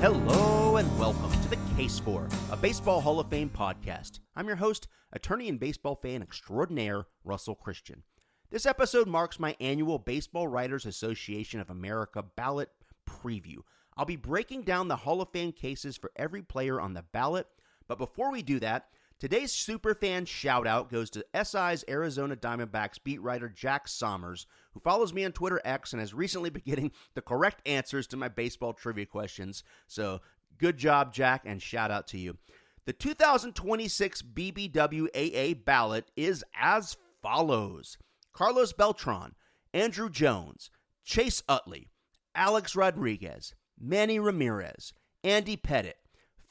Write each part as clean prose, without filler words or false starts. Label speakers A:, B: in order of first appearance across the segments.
A: Hello and welcome to The Case For, a Baseball Hall of Fame podcast. I'm your host, attorney and baseball fan extraordinaire, Russell Christian. This episode marks my annual Baseball Writers Association of America ballot preview. I'll be breaking down the Hall of Fame cases for every player on the ballot, but before we do that, today's superfan shout-out goes to SI's Arizona Diamondbacks beat writer Jack Sommers, who follows me on Twitter X and has recently been getting the correct answers to my baseball trivia questions. So, good job, Jack, and shout-out to you. The 2026 BBWAA ballot is as follows: Carlos Beltran, Andrew Jones, Chase Utley, Alex Rodriguez, Manny Ramirez, Andy Pettitte,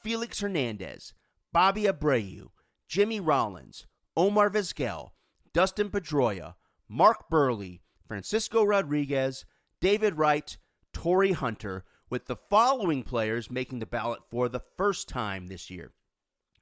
A: Felix Hernandez, Bobby Abreu, Jimmy Rollins, Omar Vizquel, Dustin Pedroia, Mark Burley, Francisco Rodriguez, David Wright, Torrey Hunter, with the following players making the ballot for the first time this year: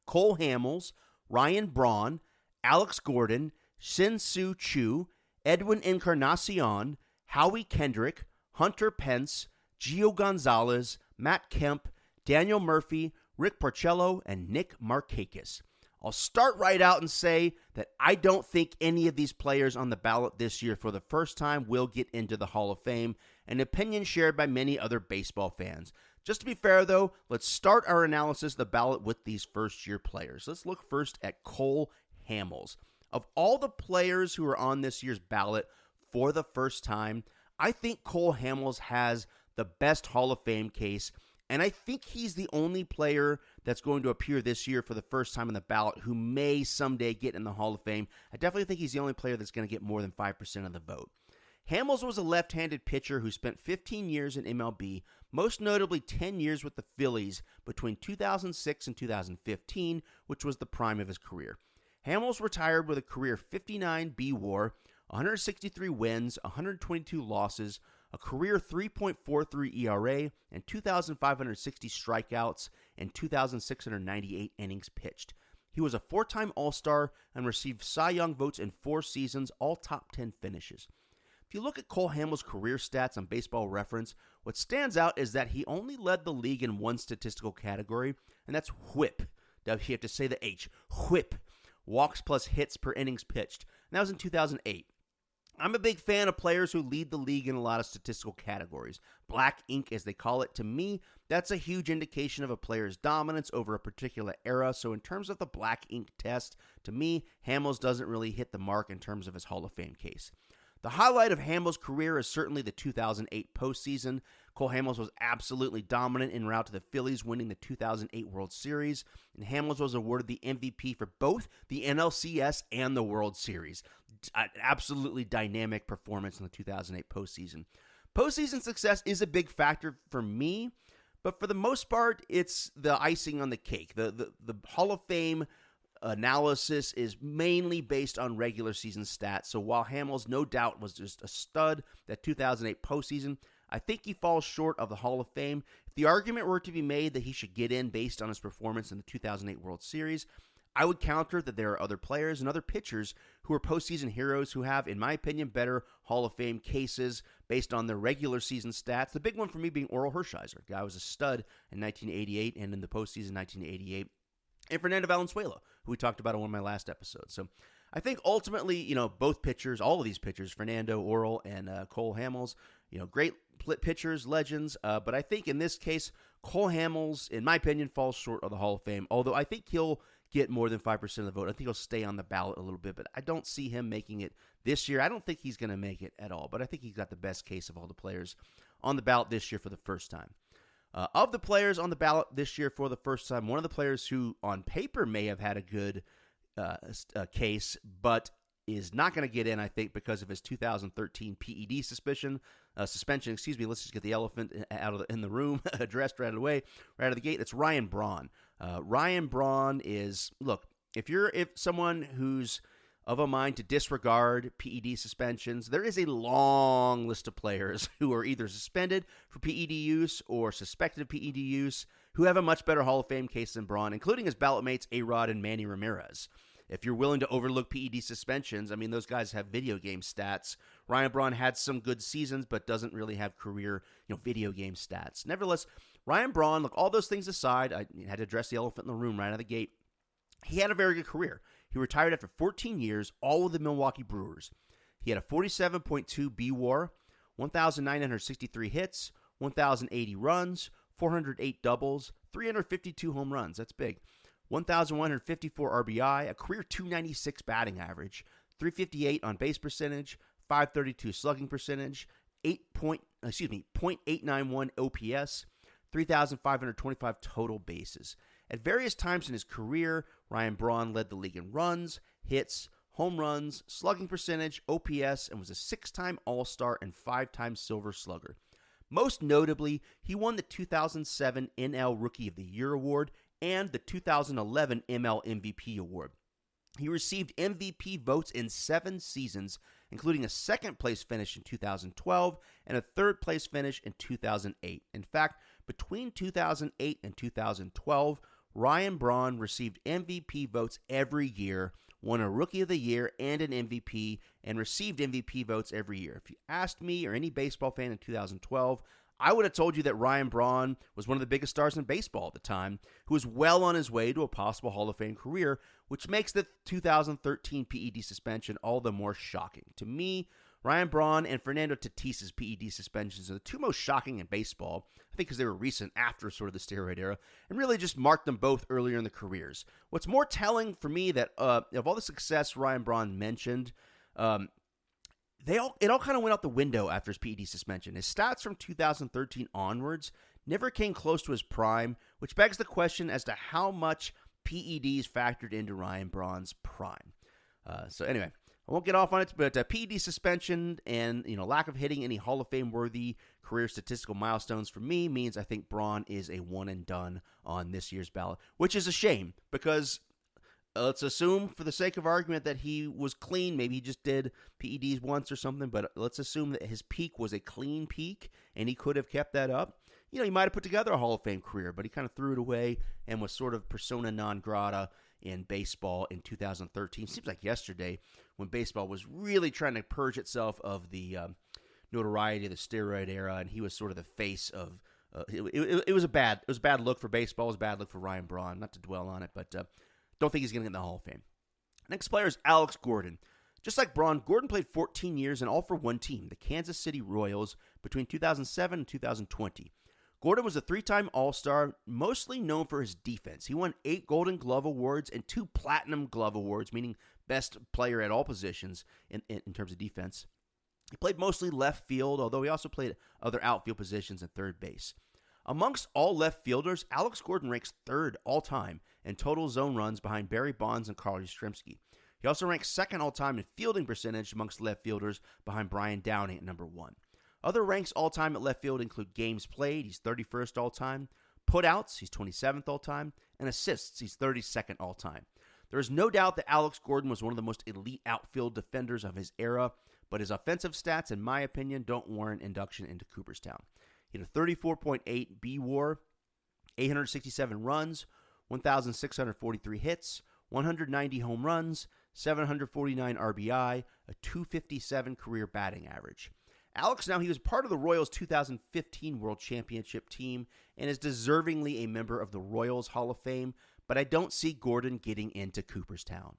A: Cole Hamels, Ryan Braun, Alex Gordon, Shin-Soo Choo, Edwin Encarnacion, Howie Kendrick, Hunter Pence, Gio Gonzalez, Matt Kemp, Daniel Murphy, Rick Porcello, and Nick Markakis. I'll start right out and say that I don't think any of these players on the ballot this year for the first time will get into the Hall of Fame, an opinion shared by many other baseball fans. Just to be fair, though, let's start our analysis of the ballot with these first-year players. Let's look first at Cole Hamels. Of all the players who are on this year's ballot for the first time, I think Cole Hamels has the best Hall of Fame case, and I think he's the only player that's going to appear this year for the first time on the ballot who may someday get in the Hall of Fame. I definitely think he's the only player that's going to get more than 5% of the vote. Hamels was a left-handed pitcher who spent 15 years in MLB, most notably 10 years with the Phillies between 2006 and 2015, which was the prime of his career. Hamels retired with a career 59 BWAR, 163 wins, 122 losses, a career 3.43 ERA, and 2,560 strikeouts and 2,698 innings pitched. He was a four-time All-Star and received Cy Young votes in 4 seasons, all top 10 finishes. If you look at Cole Hamels' career stats on Baseball Reference, what stands out is that he only led the league in one statistical category, and that's WHIP. You have to say the H. WHIP. Walks plus hits per innings pitched. And that was in 2008. I'm a big fan of players who lead the league in a lot of statistical categories. Black ink, as they call it. To me, that's a huge indication of a player's dominance over a particular era. So in terms of the black ink test, to me, Hamels doesn't really hit the mark in terms of his Hall of Fame case. The highlight of Hamels' career is certainly the 2008 postseason. Cole Hamels was absolutely dominant en route to the Phillies winning the 2008 World Series, and Hamels was awarded the MVP for both the NLCS and the World Series. An absolutely dynamic performance in the 2008 postseason. Postseason success is a big factor for me, but for the most part, it's the icing on the cake. The Hall of Fame analysis is mainly based on regular season stats. So while Hamels no doubt was just a stud that 2008 postseason, I think he falls short of the Hall of Fame. If the argument were to be made that he should get in based on his performance in the 2008 World Series, I would counter that there are other players and other pitchers who are postseason heroes who have, in my opinion, better Hall of Fame cases based on their regular season stats. The big one for me being Orel Hershiser. The guy was a stud in 1988 and in the postseason 1988. And Fernando Valenzuela, who we talked about on one of my last episodes. So I think ultimately, both pitchers, all of these pitchers, Fernando, Orel, and Cole Hamels, great pitchers, legends. But I think in this case, Cole Hamels, in my opinion, falls short of the Hall of Fame. Although I think he'll get more than 5% of the vote. I think he'll stay on the ballot a little bit, but I don't see him making it this year. I don't think he's going to make it at all, but I think he's got the best case of all the players on the ballot this year for the first time. Of the players on the ballot this year for the first time, one of the players who on paper may have had a good case, but is not going to get in, I think, because of his 2013 PED suspension. Let's just get the elephant in the room addressed right away, right out of the gate. It's Ryan Braun. Ryan Braun is, look, if someone who's of a mind to disregard PED suspensions, there is a long list of players who are either suspended for PED use or suspected of PED use who have a much better Hall of Fame case than Braun, including his ballot mates A-Rod and Manny Ramirez. If you're willing to overlook PED suspensions, I mean, those guys have video game stats. Ryan Braun had some good seasons, but doesn't really have career, video game stats. Nevertheless, Ryan Braun, look, all those things aside, I had to address the elephant in the room right out of the gate. He had a very good career. He retired after 14 years, all with the Milwaukee Brewers. He had a 47.2 BWAR, 1,963 hits, 1,080 runs, 408 doubles, 352 home runs. That's big. 1,154 RBI, a career .296 batting average, 358 on base percentage, 532 slugging percentage, .891 OPS, 3,525 total bases. At various times in his career, Ryan Braun led the league in runs, hits, home runs, slugging percentage, OPS, and was a 6-time All-Star and 5-time Silver Slugger. Most notably, he won the 2007 NL Rookie of the Year Award and the 2011 ML MVP Award. He received MVP votes in 7 seasons, including a second-place finish in 2012 and a third-place finish in 2008. In fact, between 2008 and 2012, Ryan Braun received MVP votes every year, won a Rookie of the Year and an MVP, and received MVP votes every year. If you asked me or any baseball fan in 2012, I would have told you that Ryan Braun was one of the biggest stars in baseball at the time, who was well on his way to a possible Hall of Fame career, which makes the 2013 PED suspension all the more shocking. To me, Ryan Braun and Fernando Tatis's PED suspensions are the two most shocking in baseball, I think because they were recent after sort of the steroid era, and really just marked them both earlier in their careers. What's more telling for me that of all the success Ryan Braun mentioned, it all kind of went out the window after his PED suspension. His stats from 2013 onwards never came close to his prime, which begs the question as to how much PEDs factored into Ryan Braun's prime. So anyway, I won't get off on it, but PED suspension and lack of hitting any Hall of Fame worthy career statistical milestones for me means I think Braun is a one and done on this year's ballot, which is a shame because let's assume for the sake of argument that he was clean. Maybe he just did PEDs once or something, but let's assume that his peak was a clean peak and he could have kept that up. He might have put together a Hall of Fame career, but he kind of threw it away and was sort of persona non grata in baseball in 2013. Seems like yesterday when baseball was really trying to purge itself of the notoriety of the steroid era, and he was sort of the face of it was a bad look for baseball. It was a bad look for Ryan Braun. Not to dwell on it, but don't think he's going to get in the Hall of Fame. Next player is Alex Gordon. Just like Braun, Gordon played 14 years and all for one team, the Kansas City Royals, between 2007 and 2020. Gordon was a 3-time All-Star, mostly known for his defense. He won 8 Golden Glove Awards and 2 Platinum Glove Awards, meaning best player at all positions in terms of defense. He played mostly left field, although he also played other outfield positions and third base. Amongst all left fielders, Alex Gordon ranks 3rd all-time in total zone runs behind Barry Bonds and Carl Yastrzemski. He also ranks 2nd all-time in fielding percentage amongst left fielders behind Brian Downey at number 1. Other ranks all-time at left field include games played, he's 31st all-time, putouts, he's 27th all-time, and assists, he's 32nd all-time. There is no doubt that Alex Gordon was one of the most elite outfield defenders of his era, but his offensive stats, in my opinion, don't warrant induction into Cooperstown. He had a 34.8 BWAR, 867 runs, 1,643 hits, 190 home runs, 749 RBI, a .257 career batting average. Alex, now he was part of the Royals' 2015 World Championship team and is deservingly a member of the Royals Hall of Fame, but I don't see Gordon getting into Cooperstown.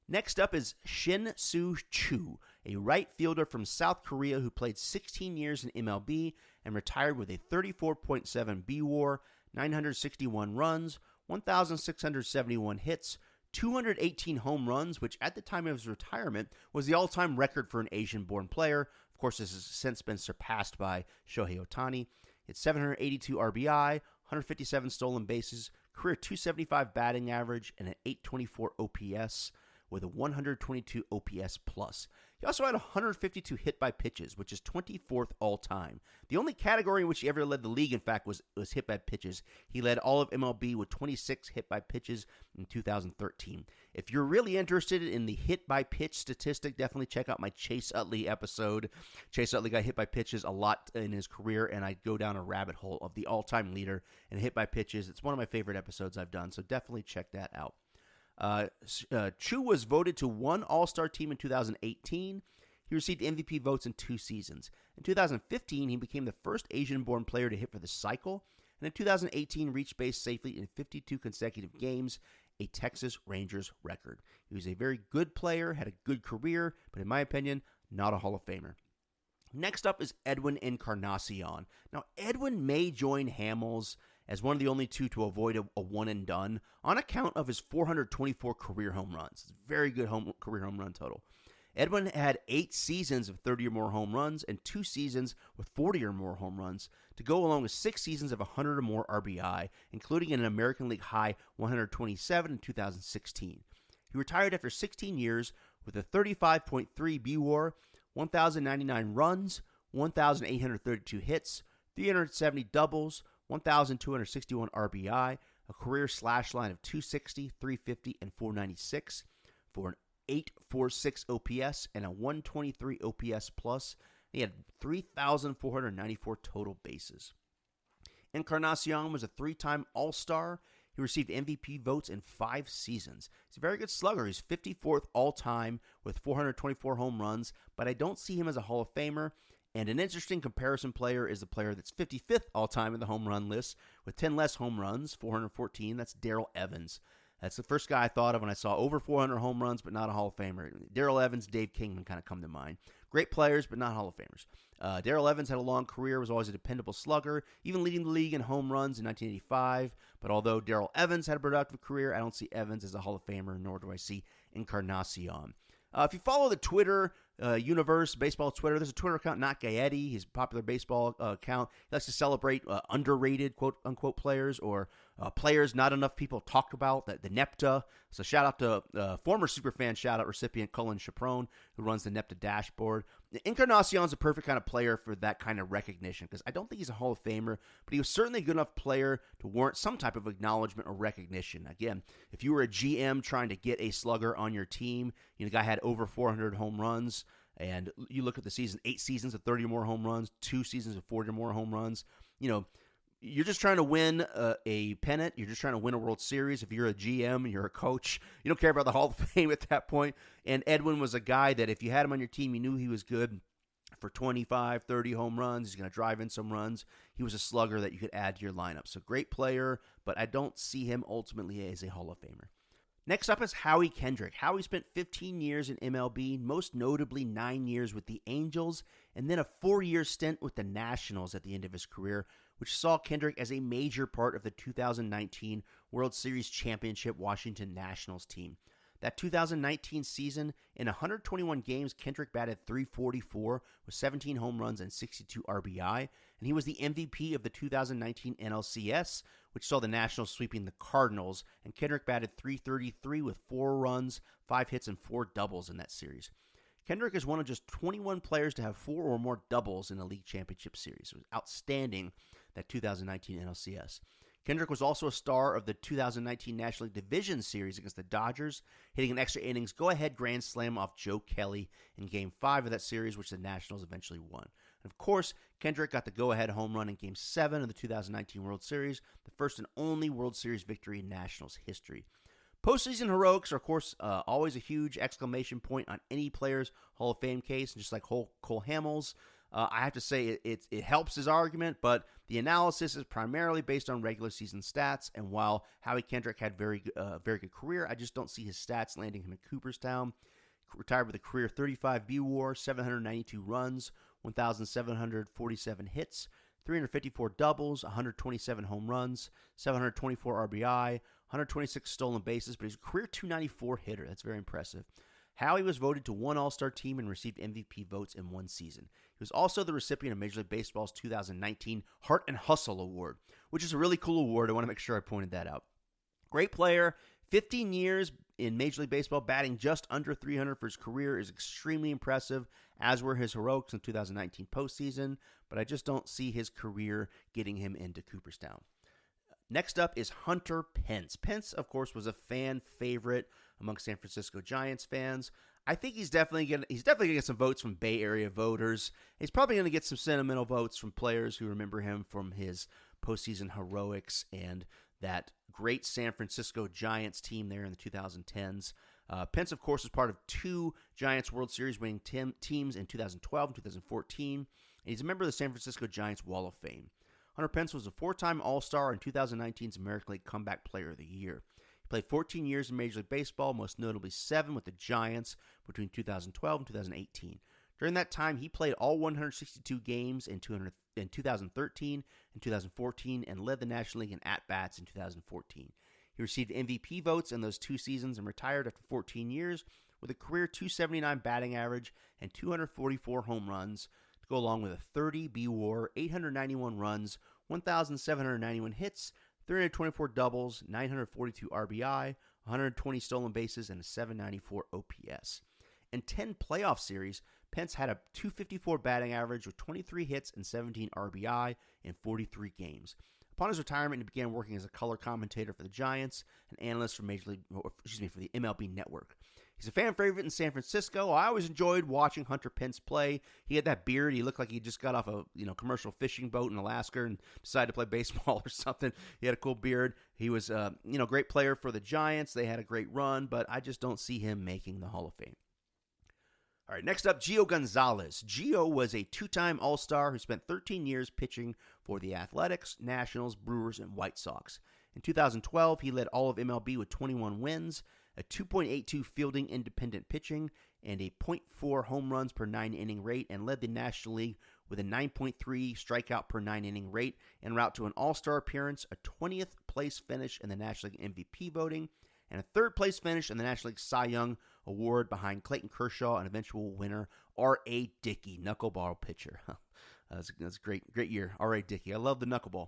A: Next up is Shin-Soo Choo, a right fielder from South Korea who played 16 years in MLB and retired with a 34.7 BWAR, 961 runs, 1,671 hits, 218 home runs, which at the time of his retirement was the all-time record for an Asian-born player. Of course, this has since been surpassed by Shohei Ohtani. It's 782 RBI, 157 stolen bases, career .275 batting average, and an .824 OPS with a 122 OPS plus. He also had 152 hit by pitches, which is 24th all-time. The only category in which he ever led the league, in fact, was hit by pitches. He led all of MLB with 26 hit by pitches in 2013. If you're really interested in the hit by pitch statistic, definitely check out my Chase Utley episode. Chase Utley got hit by pitches a lot in his career, and I go down a rabbit hole of the all-time leader in hit by pitches. It's one of my favorite episodes I've done, so definitely check that out. Choo was voted to one All-Star team in 2018. He received MVP votes in 2 seasons. In 2015, he became the first Asian-born player to hit for the cycle. and in 2018 reached base safely in 52 consecutive games, a Texas Rangers record. He was a very good player, had a good career, but in my opinion, not a Hall of Famer. Next up is Edwin Encarnacion. Now, Edwin may join Hamels as one of the only two to avoid a one-and-done on account of his 424 career home runs. It's a very good career home run total. Edwin had 8 seasons of 30 or more home runs and 2 seasons with 40 or more home runs to go along with 6 seasons of 100 or more RBI, including an American League high 127 in 2016. He retired after 16 years with a 35.3 BWAR, 1,099 runs, 1,832 hits, 370 doubles, 1,261 RBI, a career slash line of 260, 350, and 496 for an 846 OPS and a 123 OPS plus. He had 3,494 total bases. Encarnacion was a 3-time All-Star. He received MVP votes in 5 seasons. He's a very good slugger. He's 54th all-time with 424 home runs, but I don't see him as a Hall of Famer. And an interesting comparison player is the player that's 55th all-time in the home run list with 10 less home runs, 414. That's Darrell Evans. That's the first guy I thought of when I saw over 400 home runs, but not a Hall of Famer. Darrell Evans, Dave Kingman kind of come to mind. Great players, but not Hall of Famers. Darrell Evans had a long career, was always a dependable slugger, even leading the league in home runs in 1985. But although Darrell Evans had a productive career, I don't see Evans as a Hall of Famer, nor do I see Encarnacion. If you follow the Twitter universe, baseball Twitter, there's a Twitter account, Not Gaetti. He's a popular baseball account. He likes to celebrate underrated, quote-unquote, players or players not enough people talk about, the NEPTA. So shout out to former Superfan shout-out recipient Cullen Chaperone, who runs the NEPTA dashboard. Encarnacion's a perfect kind of player for that kind of recognition because I don't think he's a Hall of Famer, but he was certainly a good enough player to warrant some type of acknowledgement or recognition. Again, if you were a GM trying to get a slugger on your team, the guy had over 400 home runs, and you look at the season, 8 seasons of 30 or more home runs, 2 seasons of 40 or more home runs, you're just trying to win a pennant. You're just trying to win a World Series. If you're a GM and you're a coach, you don't care about the Hall of Fame at that point. And Edwin was a guy that if you had him on your team, you knew he was good for 25, 30 home runs. He's going to drive in some runs. He was a slugger that you could add to your lineup. So great player, but I don't see him ultimately as a Hall of Famer. Next up is Howie Kendrick. Howie spent 15 years in MLB, most notably 9 years with the Angels, and then a 4-year stint with the Nationals at the end of his career, which saw Kendrick as a major part of the 2019 World Series Championship Washington Nationals team. That 2019 season, in 121 games, Kendrick batted .344 with 17 home runs and 62 RBI, and he was the MVP of the 2019 NLCS, which saw the Nationals sweeping the Cardinals, and Kendrick batted .333 with 4 runs, 5 hits, and 4 doubles in that series. Kendrick is one of just 21 players to have 4 or more doubles in a league championship series. It was outstanding, that 2019 NLCS. Kendrick was also a star of the 2019 National League Division Series against the Dodgers, hitting an extra innings go-ahead grand slam off Joe Kelly in Game 5 of that series, which the Nationals eventually won. And of course, Kendrick got the go-ahead home run in Game 7 of the 2019 World Series, the first and only World Series victory in Nationals history. Postseason heroics are, of course, always a huge exclamation point on any player's Hall of Fame case, just like Cole Hamels. I have to say it helps his argument, but the analysis is primarily based on regular season stats, and while Howie Kendrick had very good career, I just don't see his stats landing him in Cooperstown. Retired with a career 35 BWAR, 792 runs, 1,747 hits, 354 doubles, 127 home runs, 724 RBI, 126 stolen bases, but he's a career 294 hitter. That's very impressive. Howie was voted to one All-Star team and received MVP votes in 1 season. He was also the recipient of Major League Baseball's 2019 Heart and Hustle Award, which is a really cool award. I want to make sure I pointed that out. Great player, 15 years in Major League Baseball, batting just under 300 for his career is extremely impressive, as were his heroics in 2019 postseason, but I just don't see his career getting him into Cooperstown. Next up is Hunter Pence. Pence, of course, was a fan favorite among San Francisco Giants fans. I think he's definitely going to get some votes from Bay Area voters. He's probably going to get some sentimental votes from players who remember him from his postseason heroics and that great San Francisco Giants team there in the 2010s. Pence, of course, was part of 2 Giants World Series winning teams in 2012 and 2014. And he's a member of the San Francisco Giants Wall of Fame. Hunter Pence was a 4-time All-Star and 2019's American League Comeback Player of the Year. He played 14 years in Major League Baseball, most notably 7 with the Giants between 2012 and 2018. During that time, he played all 162 games in 2013 and 2014 and led the National League in at-bats in 2014. He received MVP votes in those 2 seasons and retired after 14 years with a career .279 batting average and 244 home runs to go along with a 30 BWAR, 891 runs, 1,791 hits, 324 doubles, 942 RBI, 120 stolen bases, and a 794 OPS. In 10 playoff series, Pence had a .254 batting average with 23 hits and 17 RBI in 43 games. Upon his retirement, he began working as a color commentator for the Giants, an analyst for for the MLB Network. He's a fan favorite in San Francisco. I always enjoyed watching Hunter Pence play. He had that beard. He looked like he just got off a commercial fishing boat in Alaska and decided to play baseball or something. He had a cool beard. He was a great player for the Giants. They had a great run, but I just don't see him making the Hall of Fame. All right, next up, Gio Gonzalez. Gio was a 2-time All-Star who spent 13 years pitching for the Athletics, Nationals, Brewers, and White Sox. In 2012, he led all of MLB with 21 wins, a 2.82 fielding independent pitching, and a .4 home runs per 9-inning rate, and led the National League with a 9.3 strikeout per 9-inning rate, en route to an All-Star appearance, a 20th place finish in the National League MVP voting, and a 3rd place finish in the National League Cy Young Award behind Clayton Kershaw and eventual winner R.A. Dickey, knuckleball pitcher. That's a great year, R.A. Dickey. I love the knuckleball.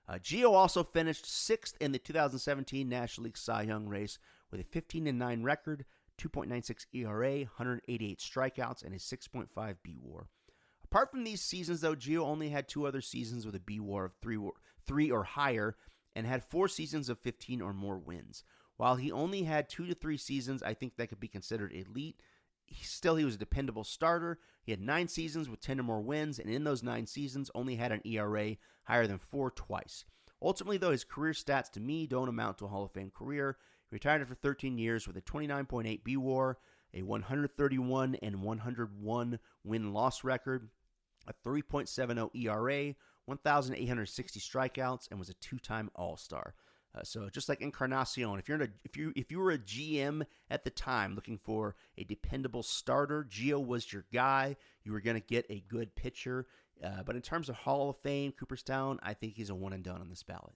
A: Gio also finished 6th in the 2017 National League Cy Young race with a 15-9 record, 2.96 ERA, 188 strikeouts, and a 6.5 BWAR. Apart from these seasons, though, Gio only had 2 other seasons with a BWAR of 3 or higher and had 4 seasons of 15 or more wins. While he only had 2 to 3 seasons, I think that could be considered elite. He was a dependable starter. He had 9 seasons with 10 or more wins, and in those 9 seasons, only had an ERA higher than 4 twice. Ultimately, though, his career stats to me don't amount to a Hall of Fame career. He retired after 13 years with a 29.8 BWAR, a 131 and 101 win-loss record, a 3.70 ERA, 1,860 strikeouts, and was a 2-time All-Star. So just like Encarnacion, if you were a GM at the time looking for a dependable starter, Gio was your guy. You were going to get a good pitcher. But in terms of Hall of Fame, Cooperstown, I think he's a one and done on this ballot.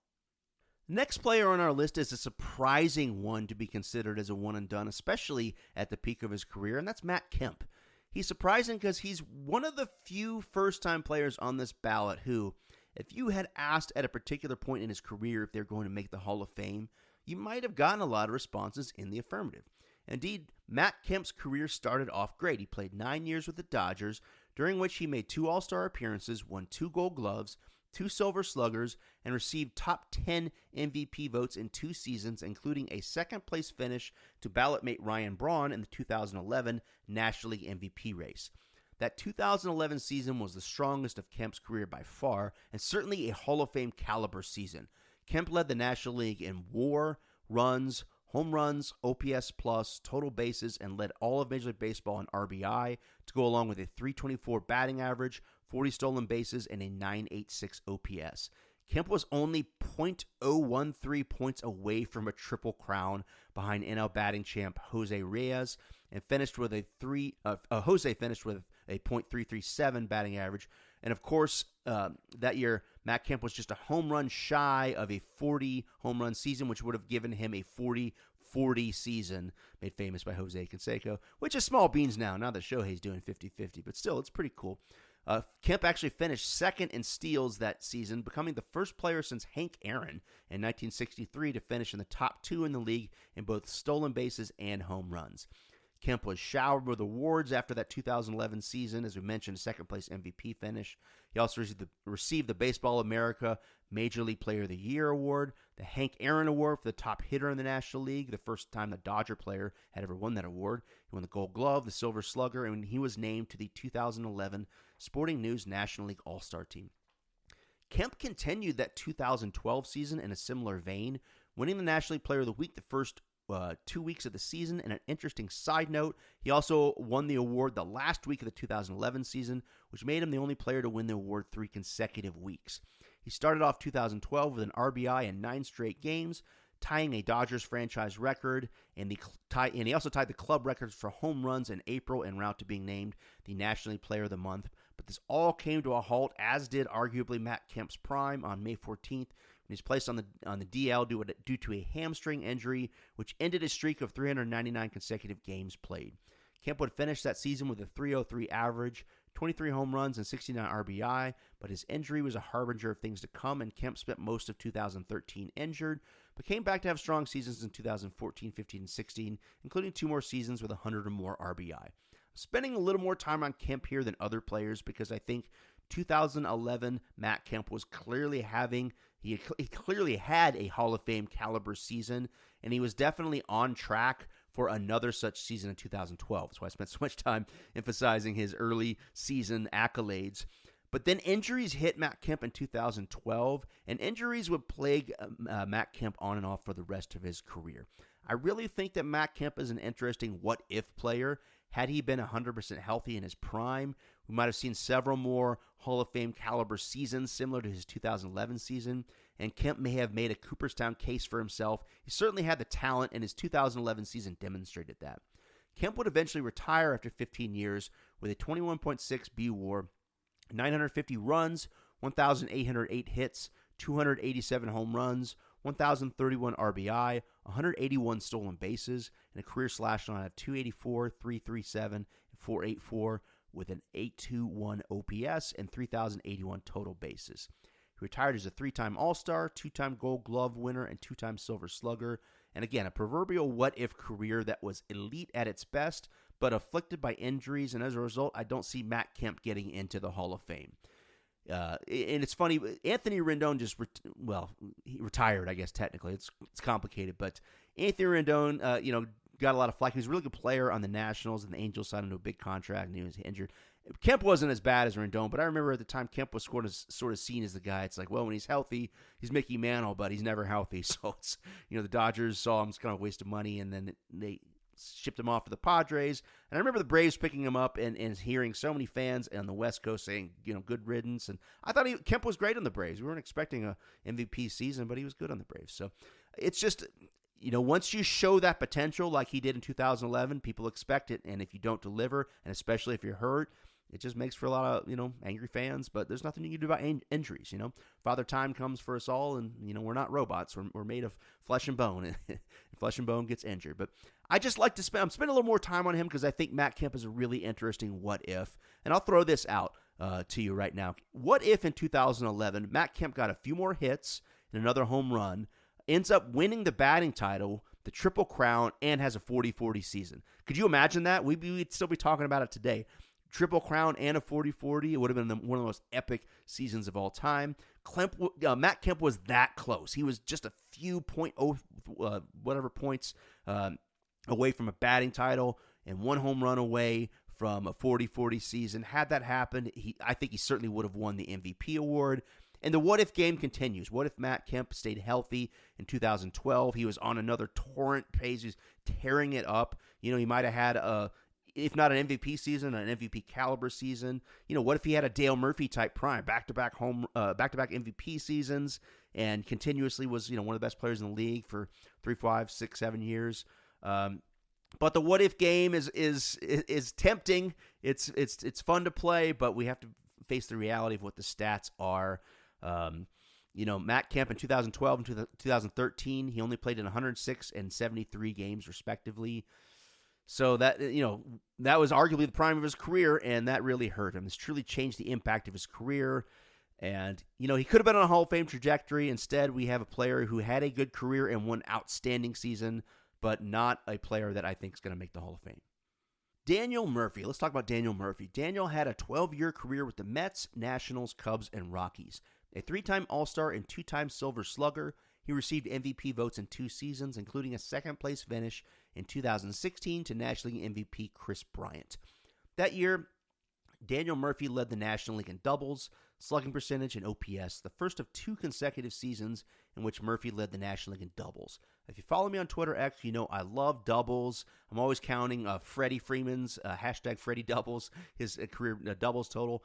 A: Next player on our list is a surprising one to be considered as a one and done, especially at the peak of his career, and that's Matt Kemp. He's surprising because he's one of the few first-time players on this ballot who, if you had asked at a particular point in his career if they're going to make the Hall of Fame, you might have gotten a lot of responses in the affirmative. Indeed, Matt Kemp's career started off great. He played 9 years with the Dodgers, during which he made 2 All-Star appearances, won 2 Gold Gloves, 2 Silver Sluggers, and received top 10 MVP votes in 2 seasons, including a second-place finish to ballot mate Ryan Braun in the 2011 National League MVP race. That 2011 season was the strongest of Kemp's career by far, and certainly a Hall of Fame caliber season. Kemp led the National League in WAR, runs, home runs, OPS+, total bases, and led all of Major League Baseball in RBI to go along with a .324 batting average, 40 stolen bases, and a .986 OPS. Kemp was only .013 points away from a triple crown behind NL batting champ Jose Reyes, and finished with Jose finished with a .337 batting average. And of course, that year, Matt Kemp was just a home run shy of a 40 home run season, which would have given him a 40-40 season, made famous by Jose Canseco, which is small beans now that Shohei's doing 50-50, but still, it's pretty cool. Kemp actually finished second in steals that season, becoming the first player since Hank Aaron in 1963 to finish in the top 2 in the league in both stolen bases and home runs. Kemp was showered with awards after that 2011 season, as we mentioned, a second-place MVP finish. He also received the Baseball America Major League Player of the Year award, the Hank Aaron Award for the top hitter in the National League, the first time the Dodger player had ever won that award. He won the Gold Glove, the Silver Slugger, and he was named to the 2011 Sporting News National League All-Star Team. Kemp continued that 2012 season in a similar vein, winning the National League Player of the Week the first 2 weeks of the season. And an interesting side note, he also won the award the last week of the 2011 season, which made him the only player to win the award 3 consecutive weeks. He started off 2012 with an RBI in 9 straight games, tying a Dodgers franchise record, and he also tied the club records for home runs in April en route to being named the National League Player of the Month. But this all came to a halt, as did arguably Matt Kemp's prime on May 14th, when he's placed on the DL due to a hamstring injury, which ended his streak of 399 consecutive games played. Kemp would finish that season with a .303 average, 23 home runs, and 69 RBI, but his injury was a harbinger of things to come, and Kemp spent most of 2013 injured, but came back to have strong seasons in 2014, 15, and 16, including 2 more seasons with 100 or more RBI. Spending a little more time on Kemp here than other players because I think 2011 Matt Kemp was clearly he clearly had a Hall of Fame caliber season, and he was definitely on track for another such season in 2012. That's why I spent so much time emphasizing his early season accolades. But then injuries hit Matt Kemp in 2012, and injuries would plague Matt Kemp on and off for the rest of his career. I really think that Matt Kemp is an interesting what-if player. Had he been 100% healthy in his prime, we might have seen several more Hall of Fame caliber seasons similar to his 2011 season, and Kemp may have made a Cooperstown case for himself. He certainly had the talent, and his 2011 season demonstrated that. Kemp would eventually retire after 15 years with a 21.6 B WAR, 950 runs, 1,808 hits, 287 home runs, 1,031 RBI, 181 stolen bases, and a career slash line of 284, 337, and 484 with an 821 OPS and 3,081 total bases. He retired as a 3-time All-Star, 2-time Gold Glove winner, and 2-time Silver Slugger. And again, a proverbial what-if career that was elite at its best, but afflicted by injuries, and as a result, I don't see Matt Kemp getting into the Hall of Fame. And it's funny, Anthony Rendon he retired, I guess, technically. It's complicated, but Anthony Rendon, got a lot of flack. He was a really good player on the Nationals, and the Angels signed him to a big contract, and he was injured. Kemp wasn't as bad as Rendon, but I remember at the time Kemp was sort of seen as the guy. It's like, well, when he's healthy, he's Mickey Mantle, but he's never healthy. So it's, the Dodgers saw him as kind of a waste of money, and then they shipped him off to the Padres. And I remember the Braves picking him up and hearing so many fans on the West Coast saying, good riddance. And I thought Kemp was great on the Braves. We weren't expecting a MVP season, but he was good on the Braves. So it's just, once you show that potential like he did in 2011, people expect it. And if you don't deliver, and especially if you're hurt, it just makes for a lot of, angry fans. But there's nothing you can do about injuries, Father Time comes for us all, and, we're not robots. We're made of flesh and bone, and flesh and bone gets injured. But I just like to spend a little more time on him because I think Matt Kemp is a really interesting what-if. And I'll throw this out to you right now. What if in 2011, Matt Kemp got a few more hits and another home run, ends up winning the batting title, the Triple Crown, and has a 40-40 season? Could you imagine that? We'd still be talking about it today. Triple Crown and a 40-40. It would have been one of the most epic seasons of all time. Matt Kemp was that close. He was just a few points away from a batting title and one home run away from a 40-40 season. Had that happened, I think he certainly would have won the MVP award. And the what-if game continues. What if Matt Kemp stayed healthy in 2012? He was on another torrent pace. He was tearing it up. He might have had if not an MVP season, an MVP caliber season. What if he had a Dale Murphy type prime, back-to-back MVP seasons, and continuously was, one of the best players in the league for 3, 5, 6, 7 years. But the what if game is tempting. It's fun to play, but we have to face the reality of what the stats are. Matt Kemp in 2012 and 2013, he only played in 106 and 73 games respectively. So that that was arguably the prime of his career, and that really hurt him. This truly changed the impact of his career. And, he could have been on a Hall of Fame trajectory. Instead, we have a player who had a good career and one outstanding season, but not a player that I think is going to make the Hall of Fame. Daniel Murphy. Let's talk about Daniel Murphy. Daniel had a 12-year career with the Mets, Nationals, Cubs, and Rockies. A 3-time All-Star and 2-time Silver Slugger. He received MVP votes in 2 seasons, including a second-place finish in 2016 to National League MVP Chris Bryant. That year, Daniel Murphy led the National League in doubles, slugging percentage, and OPS, the first of 2 consecutive seasons in which Murphy led the National League in doubles. If you follow me on Twitter X, you know I love doubles. I'm always counting Freddie Freeman's hashtag Freddie doubles, his career doubles total.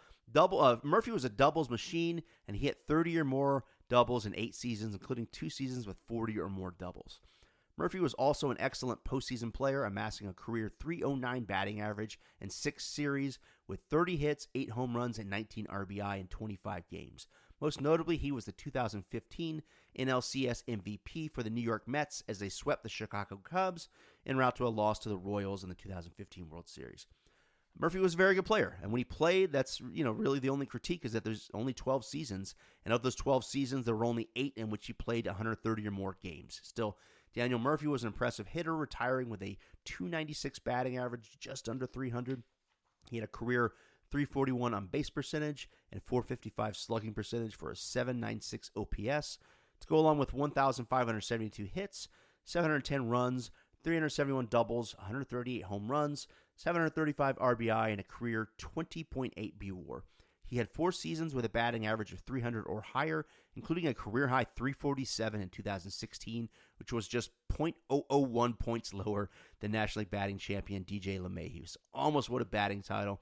A: Murphy was a doubles machine, and he hit 30 or more doubles in 8 seasons, including 2 seasons with 40 or more doubles. Murphy was also an excellent postseason player, amassing a career .309 batting average in 6 series with 30 hits, 8 home runs, and 19 RBI in 25 games. Most notably, he was the 2015 NLCS MVP for the New York Mets as they swept the Chicago Cubs en route to a loss to the Royals in the 2015 World Series. Murphy was a very good player, and when he played, that's really the only critique is that there's only 12 seasons, and of those 12 seasons, there were only 8 in which he played 130 or more games. Still, Daniel Murphy was an impressive hitter, retiring with a .296 batting average, just under 300. He had a career .341 on base percentage and .455 slugging percentage for a .796 OPS to go along with 1,572 hits, 710 runs, 371 doubles, 138 home runs, 735 RBI, and a career 20.8 BWAR. He had 4 seasons with a batting average of 300 or higher, including a career-high .347 in 2016, which was just .001 points lower than National League batting champion DJ LeMahieu. Almost won a batting title.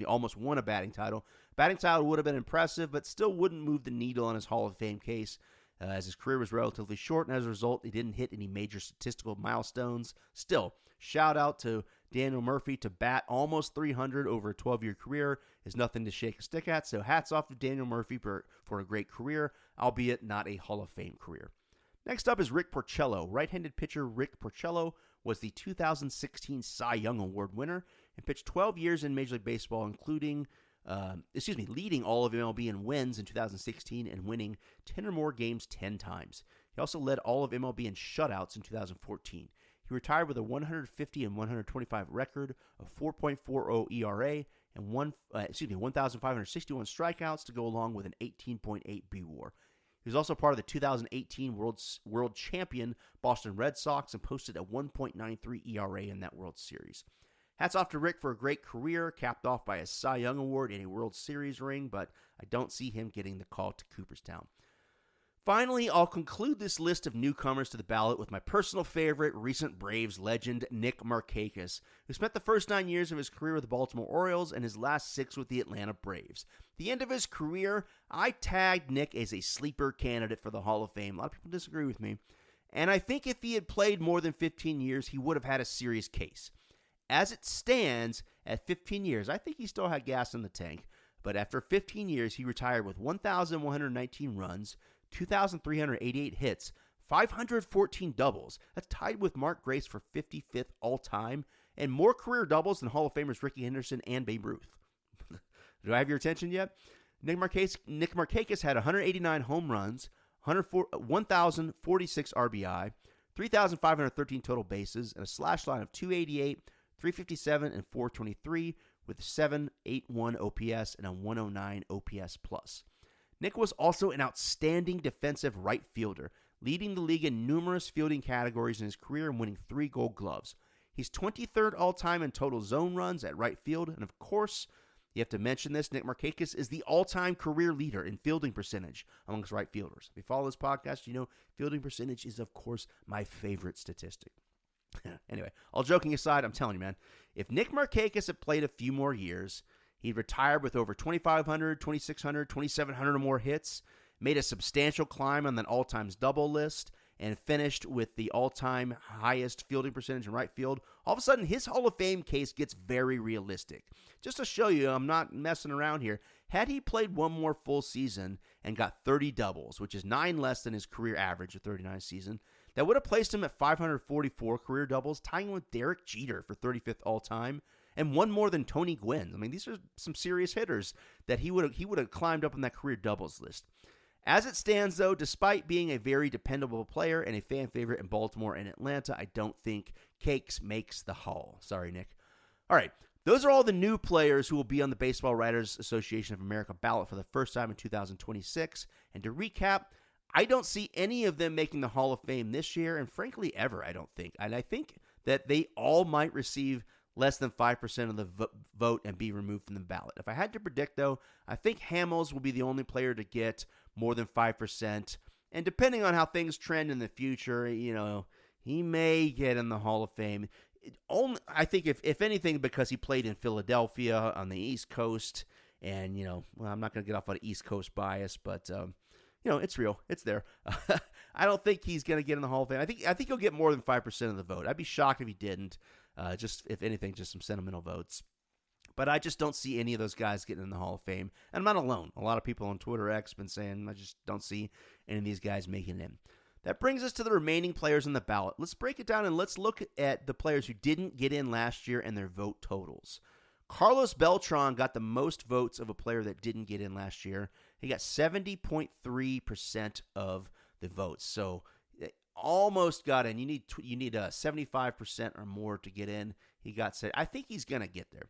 A: Almost won a batting title. Batting title would have been impressive, but still wouldn't move the needle on his Hall of Fame case, as his career was relatively short, and as a result, he didn't hit any major statistical milestones. Still, shout out to Daniel Murphy. To bat almost 300 over a 12-year career is nothing to shake a stick at, so hats off to Daniel Murphy for a great career, albeit not a Hall of Fame career. Next up is Rick Porcello. Right-handed pitcher Rick Porcello was the 2016 Cy Young Award winner and pitched 12 years in Major League Baseball, including leading all of MLB in wins in 2016 and winning 10 or more games 10 times. He also led all of MLB in shutouts in 2014. He retired with a 150 and 125 record, a 4.40 ERA, and 1,561 strikeouts to go along with an 18.8 BWAR. He was also part of the 2018 World Champion Boston Red Sox and posted a 1.93 ERA in that World Series. Hats off to Rick for a great career, capped off by a Cy Young Award and a World Series ring, but I don't see him getting the call to Cooperstown. Finally, I'll conclude this list of newcomers to the ballot with my personal favorite, recent Braves legend, Nick Markakis, who spent the first 9 years of his career with the Baltimore Orioles and his last 6 with the Atlanta Braves. At the end of his career, I tagged Nick as a sleeper candidate for the Hall of Fame. A lot of people disagree with me, and I think if he had played more than 15 years, he would have had a serious case. As it stands, at 15 years, I think he still had gas in the tank, but after 15 years, he retired with 1,119 runs, 2,388 hits, 514 doubles. That's tied with Mark Grace for 55th all-time, and more career doubles than Hall of Famers Ricky Henderson and Babe Ruth. Do I have your attention yet? Nick Markakis had 189 home runs, 1,046 RBI, 3,513 total bases, and a slash line of .288, .357, and .423 with 781 OPS and a 109 OPS plus. Nick was also an outstanding defensive right fielder, leading the league in numerous fielding categories in his career and winning 3 Gold Gloves. He's 23rd all-time in total zone runs at right field, and of course, you have to mention this, Nick Markakis is the all-time career leader in fielding percentage amongst right fielders. If you follow this podcast, you know fielding percentage is, of course, my favorite statistic. Anyway, all joking aside, I'm telling you, man, if Nick Markakis had played a few more years, he'd retired with over 2,500, 2,600, 2,700 or more hits, made a substantial climb on that all-times double list, and finished with the all-time highest fielding percentage in right field. All of a sudden, his Hall of Fame case gets very realistic. Just to show you, I'm not messing around here, had he played one more full season and got 30 doubles, which is 9 less than his career average of 39 season, that would have placed him at 544 career doubles, tying with Derek Jeter for 35th all-time, and one more than Tony Gwynn. I mean, these are some serious hitters that he would have climbed up on that career doubles list. As it stands, though, despite being a very dependable player and a fan favorite in Baltimore and Atlanta, I don't think Cakes makes the Hall. Sorry, Nick. All right, those are all the new players who will be on the Baseball Writers Association of America ballot for the first time in 2026. And to recap, I don't see any of them making the Hall of Fame this year, and frankly, ever, I don't think. And I think that they all might receive less than 5% of the vote and be removed from the ballot. If I had to predict, though, I think Hamels will be the only player to get more than 5%. And depending on how things trend in the future, he may get in the Hall of Fame. I think if anything, because he played in Philadelphia on the East Coast, and I'm not going to get off on an East Coast bias, but it's real, it's there. I don't think he's going to get in the Hall of Fame. I think he'll get more than 5% of the vote. I'd be shocked if he didn't. Just if anything, just some sentimental votes. But I just don't see any of those guys getting in the Hall of Fame. And I'm not alone. A lot of people on Twitter X have been saying I just don't see any of these guys making it in. That brings us to the remaining players on the ballot. Let's break it down and let's look at the players who didn't get in last year and their vote totals. Carlos Beltran got the most votes of a player that didn't get in last year. He got 70.3% of the votes. So almost got in. You need 75% or more to get in. He got said. I think he's going to get there.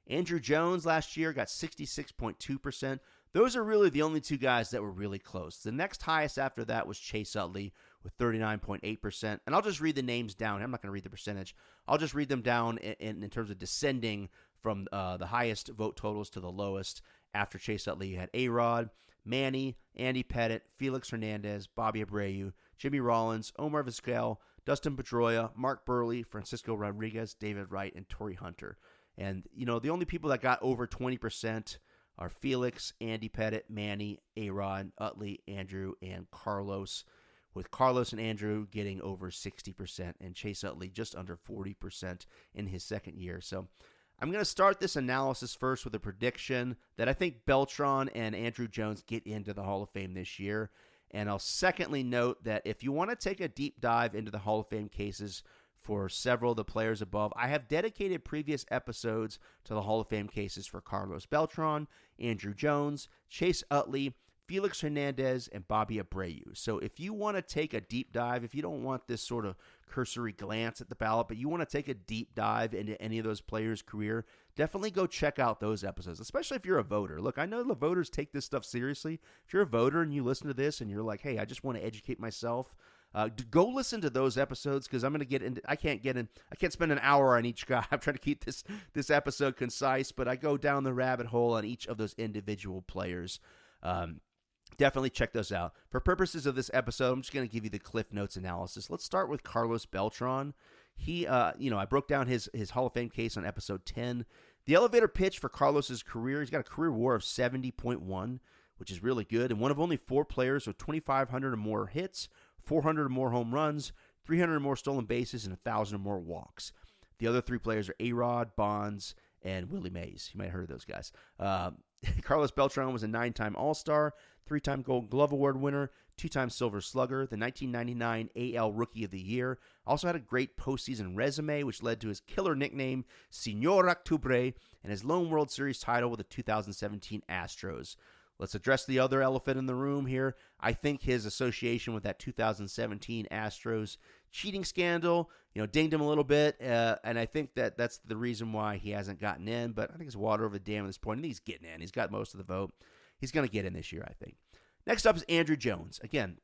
A: Andrew Jones last year got 66.2%. Those are really the only two guys that were really close. The next highest after that was Chase Utley with 39.8%. And I'll just read the names down. I'm not going to read the percentage. I'll just read them down in terms of descending from the highest vote totals to the lowest. After Chase Utley, you had A-Rod, Manny, Andy Pettitte, Felix Hernandez, Bobby Abreu, Jimmy Rollins, Omar Vizquel, Dustin Pedroia, Mark Burley, Francisco Rodriguez, David Wright, and Torrey Hunter. And, the only people that got over 20% are Felix, Andy Pettitte, Manny, A-Rod, Utley, Andrew, and Carlos, with Carlos and Andrew getting over 60% and Chase Utley just under 40% in his second year. So I'm going to start this analysis first with a prediction that I think Beltran and Andrew Jones get into the Hall of Fame this year. And I'll secondly note that if you want to take a deep dive into the Hall of Fame cases for several of the players above, I have dedicated previous episodes to the Hall of Fame cases for Carlos Beltran, Andrew Jones, Chase Utley, Felix Hernandez, and Bobby Abreu. So if you want to take a deep dive, if you don't want this sort of cursory glance at the ballot, but you want to take a deep dive into any of those players' career, definitely go check out those episodes, especially if you're a voter. Look, I know the voters take this stuff seriously. If you're a voter and you listen to this and you're like, hey, I just want to educate myself, go listen to those episodes, because I'm going to get into. I can't spend an hour on each guy. I'm trying to keep this episode concise, but I go down the rabbit hole on each of those individual players. Definitely check those out. For purposes of this episode, I'm just going to give you the Cliff Notes analysis. Let's start with Carlos Beltran. He, I broke down his Hall of Fame case on episode 10. The elevator pitch for Carlos's career, he's got a career WAR of 70.1, which is really good, and one of only 4 players with 2,500 or more hits, 400 or more home runs, 300 or more stolen bases, and 1,000 or more walks. The other 3 players are A-Rod, Bonds, and Willie Mays. You might have heard of those guys. Carlos Beltran was a 9-time All-Star, 3-time Gold Glove Award winner, 2-time Silver Slugger, the 1999 AL Rookie of the Year. Also had a great postseason resume, which led to his killer nickname, Señor Octubre, and his lone World Series title with the 2017 Astros. Let's address the other elephant in the room here. I think his association with that 2017 Astros cheating scandal, dinged him a little bit, and I think that's the reason why he hasn't gotten in, but I think it's water over the dam at this point. I think he's getting in. He's got most of the vote. He's going to get in this year, I think. Next up is Andrew Jones. Again,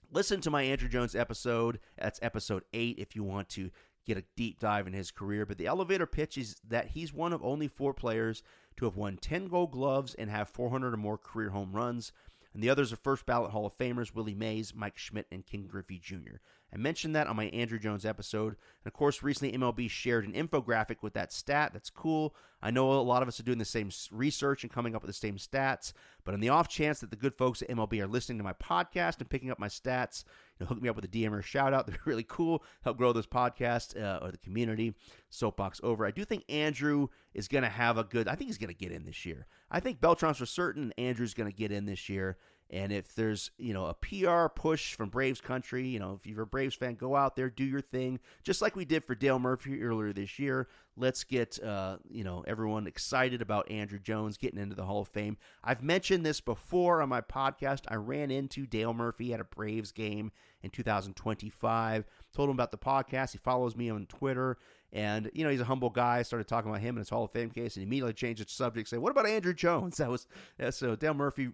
A: listen to my Andrew Jones episode. That's episode 8 if you want to get a deep dive in his career. But the elevator pitch is that he's one of only 4 players to have won 10 Gold Gloves and have 400 or more career home runs. And the others are first ballot Hall of Famers Willie Mays, Mike Schmidt, and King Griffey Jr. I mentioned that on my Andrew Jones episode. And of course, recently MLB shared an infographic with that stat. That's cool. I know a lot of us are doing the same research and coming up with the same stats. But on the off chance that the good folks at MLB are listening to my podcast and picking up my stats, hook me up with a DM or a shout out. They're really cool. Help grow this podcast or the community. Soapbox over. I do think Andrew is going to have I think he's going to get in this year. I think Beltran's for certain. Andrew's going to get in this year. And if there's, a PR push from Braves country, if you're a Braves fan, go out there, do your thing. Just like we did for Dale Murphy earlier this year. Let's get, everyone excited about Andrew Jones getting into the Hall of Fame. I've mentioned this before on my podcast. I ran into Dale Murphy at a Braves game in 2025. Told him about the podcast. He follows me on Twitter. And, he's a humble guy. I started talking about him and his Hall of Fame case, and immediately changed the subject, saying, what about Andrew Jones? So Dale Murphy,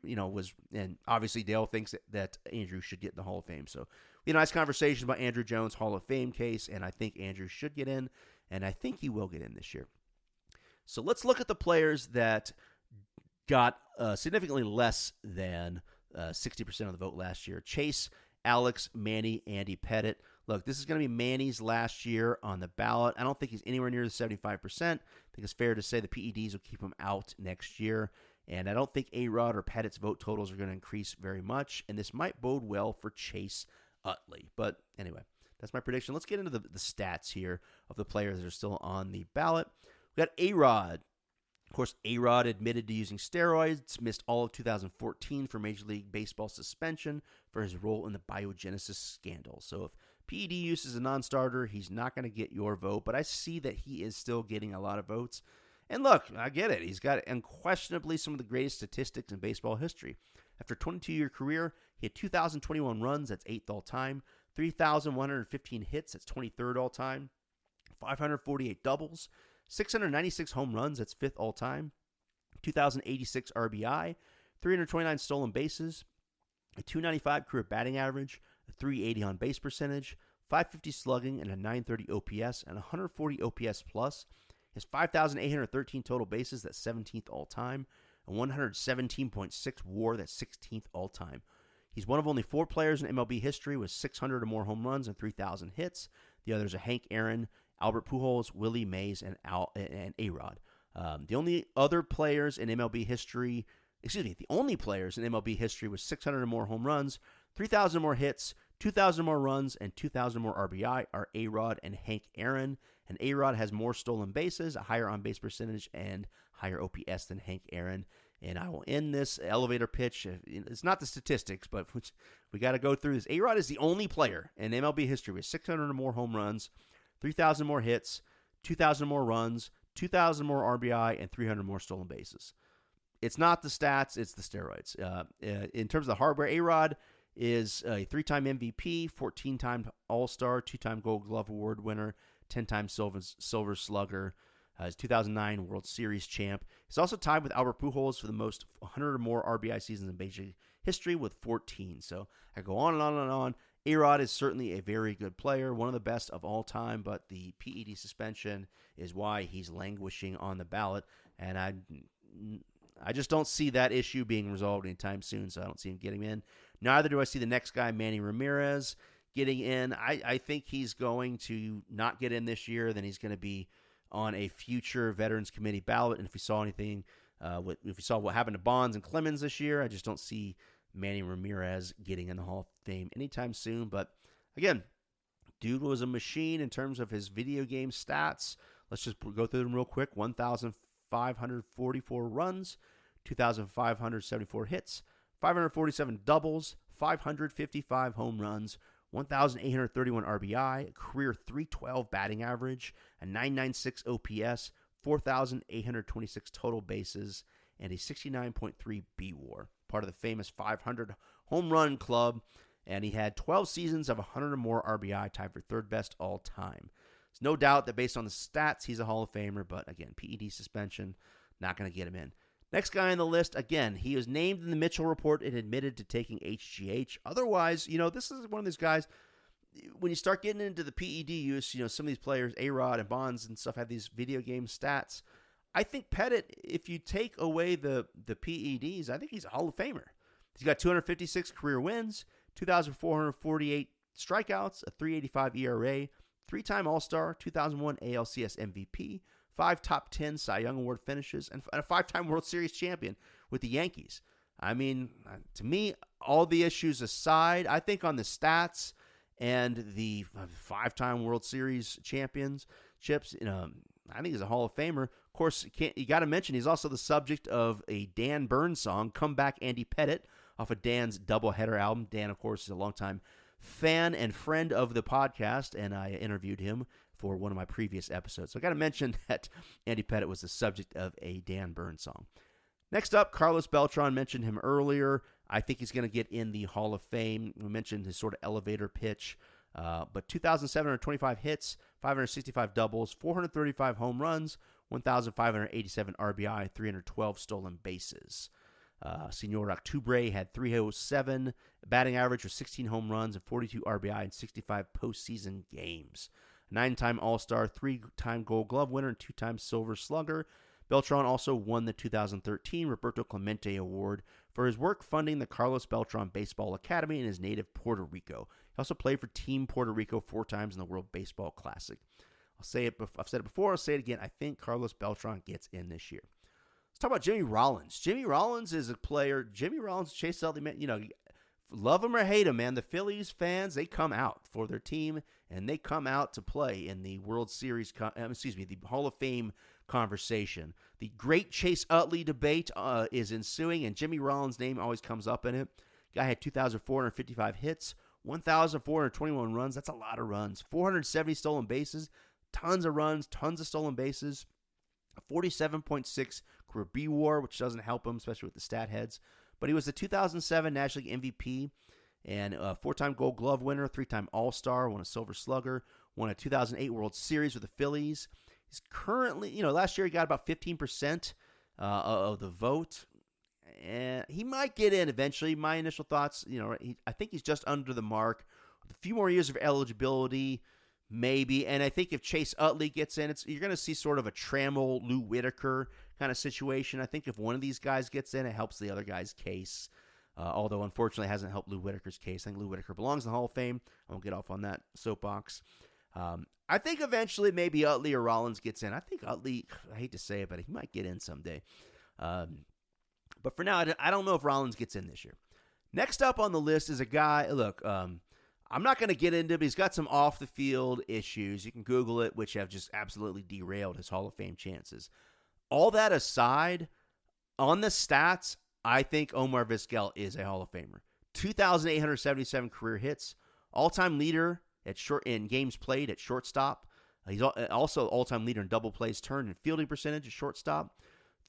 A: and obviously Dale thinks that Andrew should get in the Hall of Fame. So, nice conversation about Andrew Jones' Hall of Fame case, and I think Andrew should get in. and I think he will get in this year. So let's look at the players that got significantly less than 60% of the vote last year. Chase, Alex, Manny, Andy Pettit. Look, this is going to be Manny's last year on the ballot. I don't think he's anywhere near the 75%. I think it's fair to say the PEDs will keep him out next year. And I don't think A-Rod or Pettit's vote totals are going to increase very much. And this might bode well for Chase Utley. But anyway, that's my prediction. Let's get into the stats here of the players that are still on the ballot. We got A-Rod. Of course, A-Rod admitted to using steroids, missed all of 2014 for Major League Baseball suspension for his role in the biogenesis scandal. So if PED use is a non-starter, he's not going to get your vote, but I see that he is still getting a lot of votes. And look, I get it. He's got unquestionably some of the greatest statistics in baseball history. After a 22-year career, he had 2,021 runs, that's 8th all-time, 3,115 hits, that's 23rd all-time, 548 doubles, 696 home runs, that's 5th all-time, 2,086 RBI, 329 stolen bases, a 295 career batting average, a 380 on-base percentage, 550 slugging, and a 930 OPS, and 140 OPS plus. His 5,813 total bases, that's 17th all-time, and 117.6 WAR, that's 16th all-time. He's one of only 4 players in MLB history with 600 or more home runs and 3,000 hits. The others are Hank Aaron, Albert Pujols, Willie Mays, and A-Rod. The only players in MLB history with 600 or more home runs, 3,000 more hits, 2,000 more runs, and 2,000 more RBI are A-Rod and Hank Aaron. And A-Rod has more stolen bases, a higher on-base percentage, and higher OPS than Hank Aaron. And I will end this elevator pitch. It's not the statistics, but we got to go through this. A-Rod is the only player in MLB history with 600 or more home runs, 3,000 more hits, 2,000 more runs, 2,000 more RBI, and 300 more stolen bases. It's not the stats, it's the steroids. In terms of the hardware, A-Rod is a 3-time MVP, 14-time All-Star, 2-time Gold Glove Award winner, 10-time Silver Slugger, his 2009 World Series champ. He's also tied with Albert Pujols for the most 100 or more RBI seasons in Major League history with 14. So I go on and on and on. A-Rod is certainly a very good player, one of the best of all time, but the PED suspension is why he's languishing on the ballot, and I just don't see that issue being resolved anytime soon, so I don't see him getting in. Neither do I see the next guy, Manny Ramirez, getting in. I think he's going to not get in this year, then he's going to be on a future Veterans Committee ballot, and if we saw anything, if we saw what happened to Bonds and Clemens this year, I just don't see Manny Ramirez getting in the Hall of Fame anytime soon. But again, dude was a machine in terms of his video game stats. Let's just go through them real quick. 1,544 runs, 2,574 hits, 547 doubles, 555 home runs, 1,831 RBI, a career 312 batting average, a 996 OPS, 4,826 total bases, and a 69.3 B-WAR. Part of the famous 500 home run club, and he had 12 seasons of 100 or more RBI, tied for third best all time. There's no doubt that based on the stats, he's a Hall of Famer, but again, PED suspension, not going to get him in. Next guy on the list, again, he was named in the Mitchell report and admitted to taking HGH. Otherwise, this is one of those guys, when you start getting into the PED use, some of these players, A-Rod and Bonds and stuff, have these video game stats. I think Pettit, if you take away the PEDs, I think he's a Hall of Famer. He's got 256 career wins, 2,448 strikeouts, a 3.85 ERA, 3-time All-Star, 2001 ALCS MVP, 5 top 10 Cy Young Award finishes, and a 5-time World Series champion with the Yankees. I mean, to me, all the issues aside, I think on the stats and the 5-time World Series championships, I think he's a Hall of Famer. Of course, you got to mention he's also the subject of a Dan Burns song, "Come Back Andy Pettit," off of Dan's doubleheader album. Dan, of course, is a longtime fan and friend of the podcast, and I interviewed him for one of my previous episodes. So I got to mention that Andy Pettit was the subject of a Dan Burns song. Next up, Carlos Beltran, mentioned him earlier. I think he's going to get in the Hall of Fame. We mentioned his sort of elevator pitch. But 2,725 hits, 565 doubles, 435 home runs, 1,587 RBI, 312 stolen bases. Senor Octubre had 307 batting average with 16 home runs and 42 RBI in 65 postseason games. 9-time All-Star, 3-time Gold Glove winner, and 2-time Silver Slugger. Beltran also won the 2013 Roberto Clemente Award for his work funding the Carlos Beltran Baseball Academy in his native Puerto Rico. He also played for Team Puerto Rico 4 times in the World Baseball Classic. I've said it before, I'll say it again. I think Carlos Beltran gets in this year. Let's talk about Jimmy Rollins. Jimmy Rollins is a player. Jimmy Rollins, Chase Utley, man, love him or hate him, man. The Phillies fans, they come out for their team, and they come out to play in the World Series, the Hall of Fame conversation. The great Chase Utley debate is ensuing, and Jimmy Rollins' name always comes up in it. Guy had 2,455 hits, 1,421 runs. That's a lot of runs. 470 stolen bases, tons of runs, tons of stolen bases. 47.6 career BWAR, which doesn't help him, especially with the stat heads. But he was the 2007 National League MVP and a 4-time Gold Glove winner, 3-time All-Star, won a Silver Slugger, won a 2008 World Series with the Phillies. He's currently, last year he got about 15% of the vote. And he might get in eventually. My initial thoughts, I think he's just under the mark. With a few more years of eligibility, maybe. And I think if Chase Utley gets in, you're going to see sort of a Trammell, Lou Whitaker kind of situation. I think if one of these guys gets in, it helps the other guy's case. Although, unfortunately, it hasn't helped Lou Whitaker's case. I think Lou Whitaker belongs in the Hall of Fame. I won't get off on that soapbox. I think eventually maybe Utley or Rollins gets in. I think Utley, I hate to say it, but he might get in someday. But for now, I don't know if Rollins gets in this year. Next up on the list is a guy, look, I'm not going to get into it, but he's got some off-the-field issues. You can Google it, which have just absolutely derailed his Hall of Fame chances. All that aside, on the stats, I think Omar Vizquel is a Hall of Famer. 2,877 career hits, all-time leader in games played at shortstop. He's also all-time leader in double plays turned and fielding percentage at shortstop.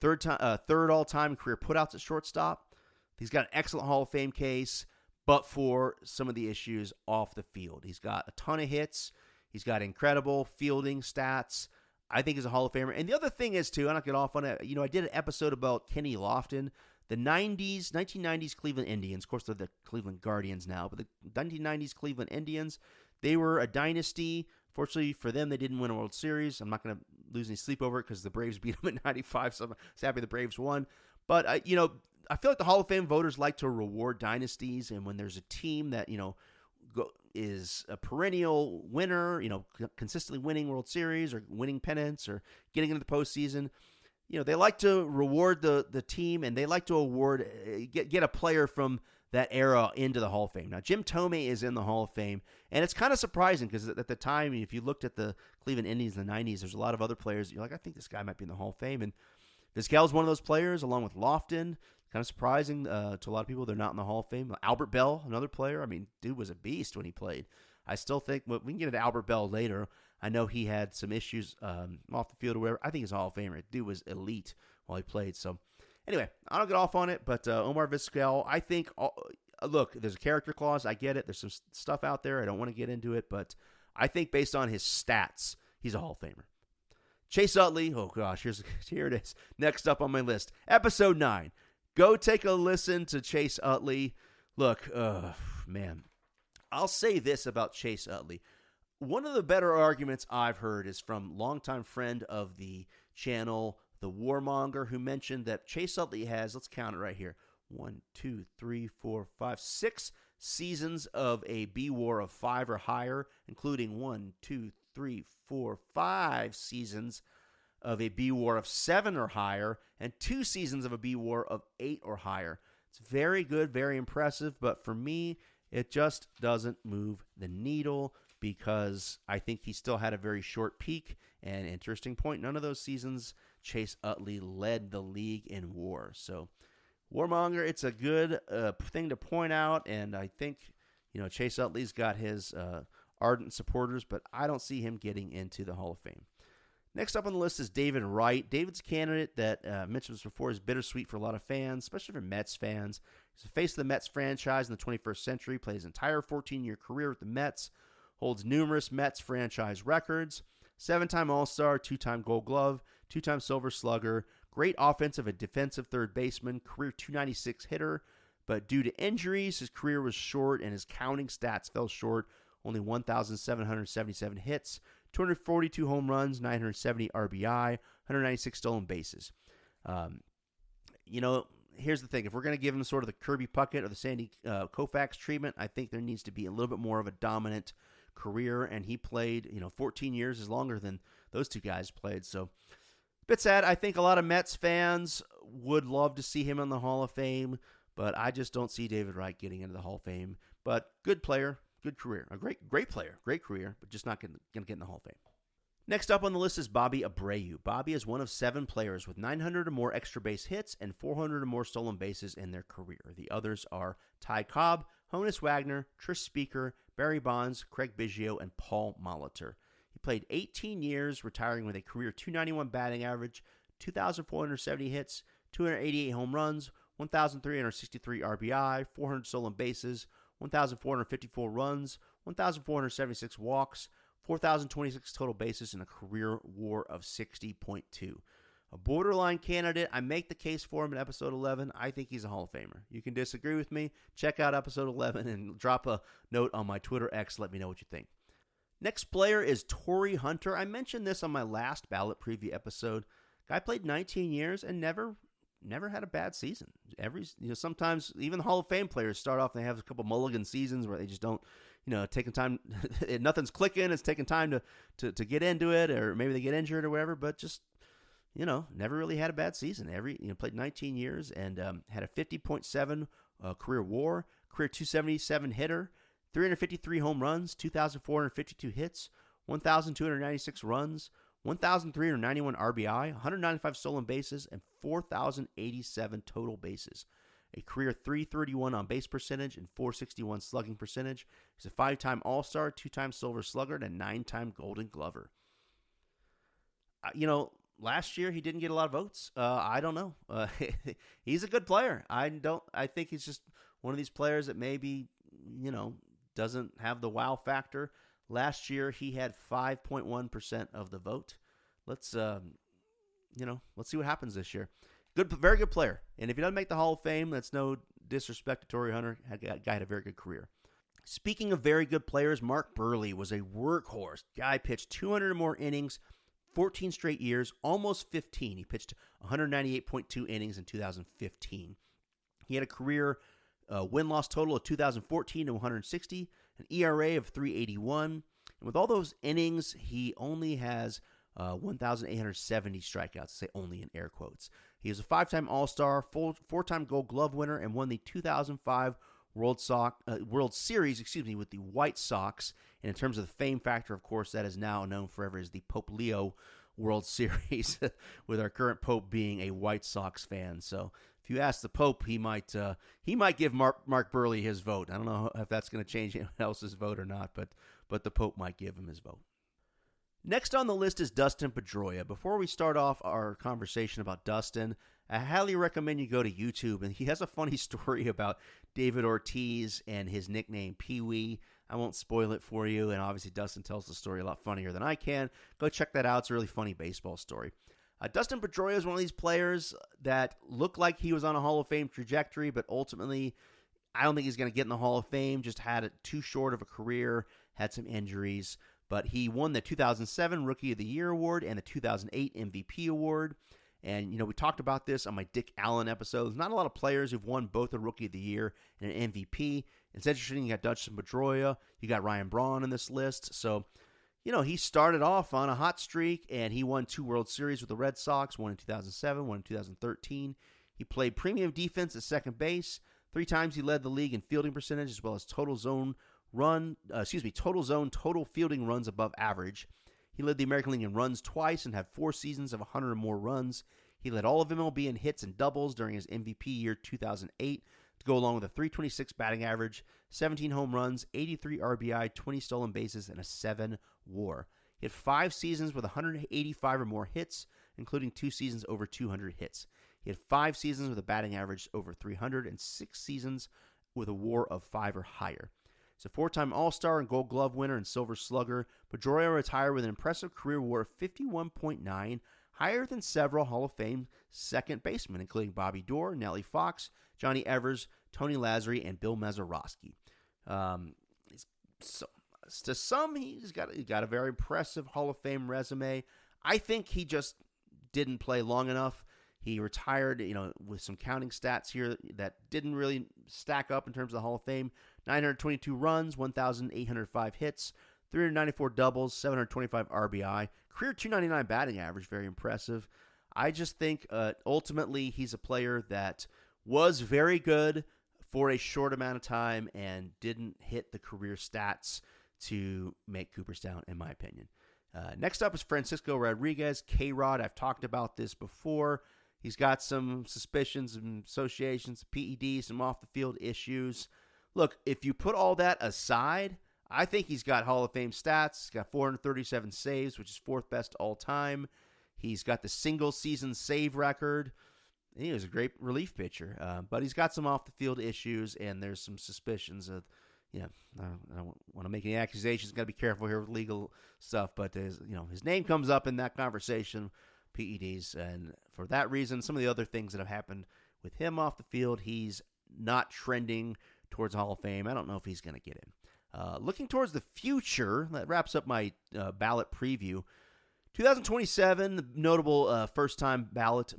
A: Third all-time career putouts at shortstop. He's got an excellent Hall of Fame case, but for some of the issues off the field. He's got a ton of hits. He's got incredible fielding stats. I think he's a Hall of Famer. And the other thing is, too, and I'll get off on it, I did an episode about Kenny Lofton. The 1990s Cleveland Indians, of course, they're the Cleveland Guardians now, but the 1990s Cleveland Indians, they were a dynasty. Fortunately for them, they didn't win a World Series. I'm not going to lose any sleep over it because the Braves beat them in 95, so I'm happy the Braves won. But, I feel like the Hall of Fame voters like to reward dynasties, and when there's a team that, is a perennial winner, consistently winning World Series or winning pennants or getting into the postseason, they like to reward the team, and they like to get a player from that era into the Hall of Fame. Now, Jim Thome is in the Hall of Fame, and it's kind of surprising because at the time, if you looked at the Cleveland Indians in the 90s, there's a lot of other players. You're like, I think this guy might be in the Hall of Fame, and Vizquel is one of those players, along with Lofton. Kind of surprising to a lot of people they're not in the Hall of Fame. Albert Bell, another player. I mean, dude was a beast when he played. I still think we can get into Albert Bell later. I know he had some issues off the field or whatever. I think he's a Hall of Famer. Dude was elite while he played. So, anyway, I don't get off on it, but Omar Vizquel, I think, look, there's a character clause. I get it. There's some stuff out there. I don't want to get into it, but I think based on his stats, he's a Hall of Famer. Chase Utley, oh gosh, here it is. Next up on my list, episode 9. Go take a listen to Chase Utley. Look, man, I'll say this about Chase Utley. One of the better arguments I've heard is from longtime friend of the channel, the Warmonger, who mentioned that Chase Utley has, let's count it right here, 6 seasons of a BWAR of 5 or higher, including 5 seasons of a BWAR of 7 or higher, and 2 seasons of a BWAR of 8 or higher. It's very good, very impressive, but for me, it just doesn't move the needle because I think he still had a very short peak. And interesting point, none of those seasons Chase Utley led the league in WAR. So, Warmonger, it's a good thing to point out, and I think Chase Utley's got his ardent supporters, but I don't see him getting into the Hall of Fame. Next up on the list is David Wright. David's a candidate that I mentioned this before is bittersweet for a lot of fans, especially for Mets fans. He's the face of the Mets franchise in the 21st century, played his entire 14-year career with the Mets, holds numerous Mets franchise records, 7-time All-Star, 2-time Gold Glove, 2-time Silver Slugger, great offensive and defensive third baseman, career .296 hitter, but due to injuries, his career was short and his counting stats fell short, only 1,777 hits, 242 home runs, 970 RBI, 196 stolen bases. Here's the thing. If we're going to give him sort of the Kirby Puckett or the Sandy Koufax treatment, I think there needs to be a little bit more of a dominant career, and he played, 14 years is longer than those two guys played. So, a bit sad. I think a lot of Mets fans would love to see him in the Hall of Fame, but I just don't see David Wright getting into the Hall of Fame. But good player, good career. A great player, great career, but just not going to get in the Hall of Fame. Next up on the list is Bobby Abreu. Bobby is one of 7 players with 900 or more extra base hits and 400 or more stolen bases in their career. The others are Ty Cobb, Honus Wagner, Tris Speaker, Barry Bonds, Craig Biggio, and Paul Molitor. He played 18 years, retiring with a career .291 batting average, 2,470 hits, 288 home runs, 1,363 RBI, 400 stolen bases, 1,454 runs, 1,476 walks, 4,026 total bases, and a career WAR of 60.2. A borderline candidate. I make the case for him in episode 11. I think he's a Hall of Famer. You can disagree with me. Check out episode 11 and drop a note on my Twitter X. Let me know what you think. Next player is Torrey Hunter. I mentioned this on my last ballot preview episode. Guy played 19 years and never had a bad season. Sometimes even the Hall of Fame players start off and they have a couple mulligan seasons where they just don't, taking time, nothing's clicking, it's taking time to get into it, or maybe they get injured or whatever, but just, never really had a bad season. Played 19 years and had a 50.7 career WAR, career .277 hitter, 353 home runs, 2,452 hits, 1,296 runs, 1,391 RBI, 195 stolen bases, and 4,087 total bases. A career .331 on base percentage and .461 slugging percentage. He's a 5-time All-Star, 2-time Silver Slugger, and a 9-time Golden Glover. Last year he didn't get a lot of votes. I don't know. He's a good player. I think he's just one of these players that maybe, doesn't have the wow factor. Last year he had 5.1% of the vote. Let's see what happens this year. Very good player. And if he doesn't make the Hall of Fame, that's no disrespect to Torrey Hunter. Guy had a very good career. Speaking of very good players, Mark Buehrle was a workhorse. Guy pitched 200 or more innings, 14 straight years, almost 15. He pitched 198.2 innings in 2015. He had a career win-loss total of 2014 to 160, an ERA of 3.81. And with all those innings, he only has 1,870 strikeouts. Say only in air quotes. He is a 5-time All-Star, 4-time Gold Glove winner, and won the 2005 World Series with the White Sox. And in terms of the fame factor, of course, that is now known forever as the Pope Leo World Series, with our current Pope being a White Sox fan. So if you ask the Pope, he might give Mark Buehrle his vote. I don't know if that's going to change anyone else's vote or not, but the Pope might give him his vote. Next on the list is Dustin Pedroia. Before we start off our conversation about Dustin, I highly recommend you go to YouTube, and he has a funny story about David Ortiz and his nickname Pee-wee. I won't spoil it for you, and obviously Dustin tells the story a lot funnier than I can. Go check that out. It's a really funny baseball story. Dustin Pedroia is one of these players that looked like he was on a Hall of Fame trajectory, but ultimately I don't think he's going to get in the Hall of Fame. Just had it too short of a career, had some injuries. But he won the 2007 Rookie of the Year award and the 2008 MVP award. And, we talked about this on my Dick Allen episode. There's not a lot of players who've won both a Rookie of the Year and an MVP. It's interesting. You got Dustin Pedroia. You got Ryan Braun in this list. So, he started off on a hot streak, and he won 2 World Series with the Red Sox, one in 2007, one in 2013. He played premium defense at second base. 3 times he led the league in fielding percentage, as well as total zone total fielding runs above average. He led the American League in runs twice and had 4 seasons of 100 or more runs. He led all of MLB in hits and doubles during his MVP year 2008 to go along with a .326 batting average, 17 home runs, 83 RBI, 20 stolen bases, and a 7 WAR. He had 5 seasons with 185 or more hits, including 2 seasons over 200 hits. He had 5 seasons with a batting average over 300 and 6 seasons with a WAR of 5 or higher. He's a 4-time All-Star and Gold Glove winner and Silver Slugger. Pedroia retired with an impressive career WAR of 51.9, higher than several Hall of Fame second basemen, including Bobby Doerr, Nellie Fox, Johnny Evers, Tony Lazzari, and Bill Mazeroski. to some, he's got a very impressive Hall of Fame resume. I think he just didn't play long enough. He retired, with some counting stats here that didn't really stack up in terms of the Hall of Fame. 922 runs, 1,805 hits, 394 doubles, 725 RBI, career 299 batting average, very impressive. I just think ultimately he's a player that was very good for a short amount of time and didn't hit the career stats to make Cooperstown, in my opinion. Next up is Francisco Rodriguez, K-Rod. I've talked about this before. He's got some suspicions and associations, PEDs, some off-the-field issues. Look, if you put all that aside, I think he's got Hall of Fame stats. He's got 437 saves, which is fourth best all time. He's got the single-season save record. He was a great relief pitcher, but he's got some off-the-field issues, and there's some suspicions of, I don't want to make any accusations. Got to be careful here with legal stuff, but his name comes up in that conversation, PEDs, and for that reason, some of the other things that have happened with him off the field, he's not trending towards Hall of Fame. I don't know if he's going to get in. Looking towards the future, that wraps up my ballot preview. 2027, the notable first-time ballot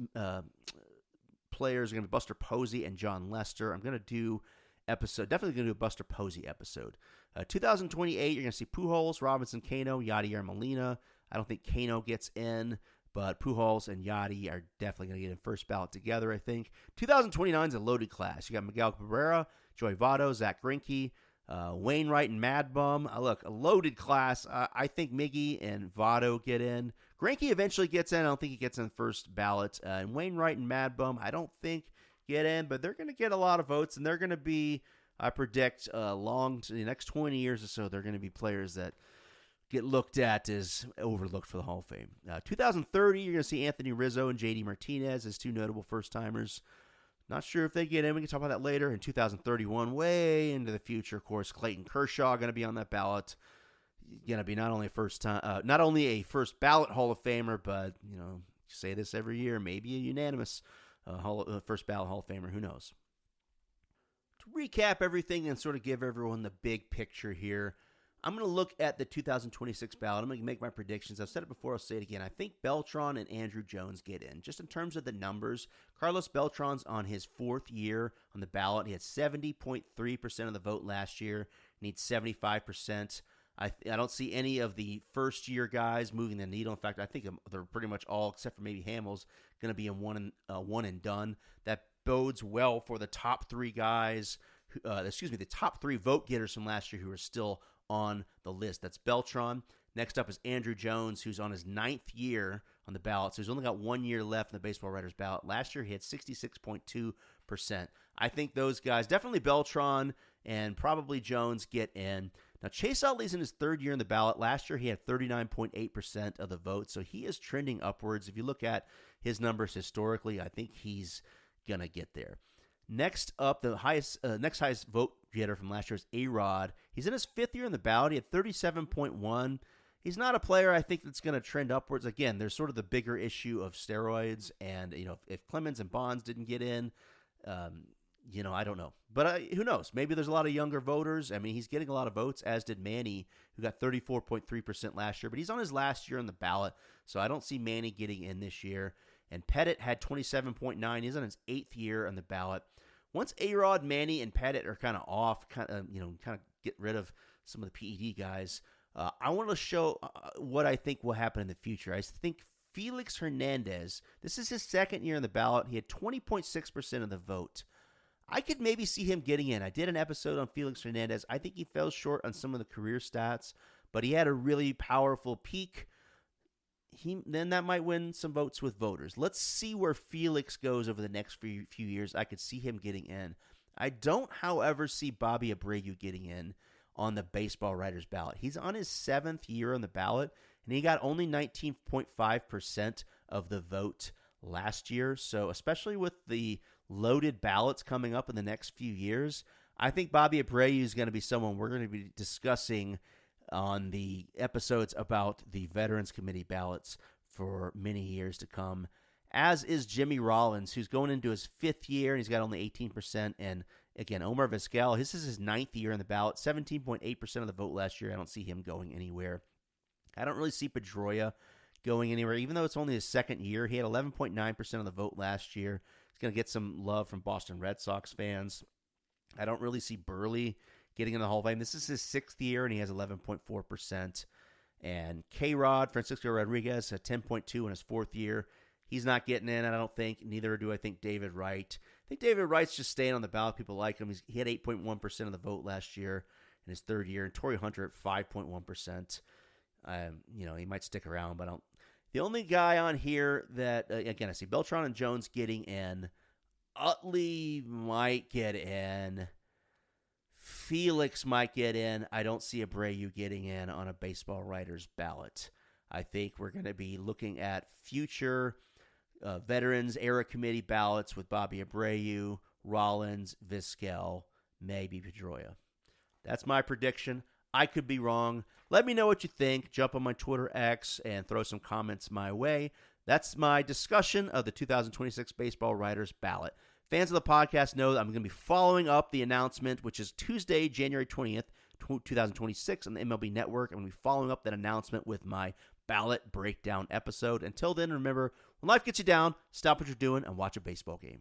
A: players are going to be Buster Posey and John Lester. I'm going to do definitely going to do a Buster Posey episode. 2028, you're going to see Pujols, Robinson Cano, Yadier Molina. I don't think Cano gets in, but Pujols and Yadi are definitely going to get in first ballot together, I think. 2029 is a loaded class. You got Miguel Cabrera, Joey Votto, Zach Greinke, Wainwright and Mad Bum. Look, a loaded class. I think Miggy and Votto get in. Greinke eventually gets in. I don't think he gets in first ballot. And Wainwright and Mad Bum, I don't think get in, but they're going to get a lot of votes, and they're going to be, I predict, long to the next 20 years or so, they're going to be players that get looked at as overlooked for the Hall of Fame. 2030, you're going to see Anthony Rizzo and JD Martinez as two notable first-timers. Not sure if they get in. We can talk about that later. In 2031, way into the future, of course, Clayton Kershaw going to be on that ballot. Going to be not only a first ballot Hall of Famer, but say this every year, maybe a unanimous first ballot Hall of Famer. Who knows? To recap everything and sort of give everyone the big picture here, I'm going to look at the 2026 ballot. I'm going to make my predictions. I've said it before. I'll say it again. I think Beltran and Andrew Jones get in. Just in terms of the numbers, Carlos Beltran's on his fourth year on the ballot. He had 70.3% of the vote last year. Needs 75%. I don't see any of the first-year guys moving the needle. In fact, I think they're pretty much all, except for maybe Hamels, going to be in one and done. That bodes well for the top three guys. The top three vote getters from last year who are still on the list. That's Beltran. Next up is Andrew Jones, who's on his 9th year on the ballot. So he's only got 1 year left in the Baseball Writers ballot. Last year he had 66.2%. I think those guys, definitely Beltran and probably Jones, get in. Now Chase Utley's in his 3rd year in the ballot. Last year he had 39.8% of the vote. So he is trending upwards. If you look at his numbers historically, I think he's going to get there. Next up, the next highest vote getter from last year is A-Rod. He's in his 5th year in the ballot. He had 37.1. He's not a player I think that's going to trend upwards. Again, there's sort of the bigger issue of steroids, and if Clemens and Bonds didn't get in, I don't know. But who knows? Maybe there's a lot of younger voters. I mean, he's getting a lot of votes, as did Manny, who got 34.3% last year. But he's on his last year on the ballot, so I don't see Manny getting in this year. And Pettit had 27.9. He's on his 8th year on the ballot. Once A-Rod, Manny, and Pettit are kind of off, kind of get rid of some of the PED guys, I want to show what I think will happen in the future. I think Felix Hernandez, this is his 2nd year in the ballot. He had 20.6% of the vote. I could maybe see him getting in. I did an episode on Felix Hernandez. I think he fell short on some of the career stats, but he had a really powerful peak. Then that might win some votes with voters. Let's see where Felix goes over the next few years. I could see him getting in. I don't, however, see Bobby Abreu getting in on the Baseball Writers ballot. He's on his 7th year on the ballot, and he got only 19.5% of the vote last year. So especially with the loaded ballots coming up in the next few years, I think Bobby Abreu is going to be someone we're going to be discussing on the episodes about the Veterans Committee ballots for many years to come, as is Jimmy Rollins, who's going into his 5th year, and he's got only 18%, and Again, Omar Vizquel, this is his 9th year in the ballot, 17.8% of the vote last year. I don't see him going anywhere. I don't really see Pedroia going anywhere, even though it's only his 2nd year. He had 11.9% of the vote last year. He's going to get some love from Boston Red Sox fans. I don't really see Burley getting in the Hall of Fame. This is his 6th year, and he has 11.4%. And K-Rod, Francisco Rodriguez, at 10.2 in his 4th year. He's not getting in, and I don't think, neither do I think David Wright. I think David Wright's just staying on the ballot. People like him. He had 8.1% of the vote last year in his 3rd year, and Torrey Hunter at 5.1%. He might stick around, but I don't. The only guy on here that, again, I see Beltran and Jones getting in. Utley might get in. Felix might get in. I don't see Abreu getting in on a baseball writer's ballot. I think we're going to be looking at future Veterans Era Committee ballots with Bobby Abreu, Rollins, Vizquel, maybe Pedroia. That's my prediction. I could be wrong. Let me know what you think. Jump on my Twitter X and throw some comments my way. That's my discussion of the 2026 Baseball Writers Ballot. Fans of the podcast know that I'm going to be following up the announcement, which is Tuesday, January 20th, 2026 on the MLB Network. I'm going to be following up that announcement with my ballot breakdown episode. Until then, remember, when life gets you down, stop what you're doing and watch a baseball game.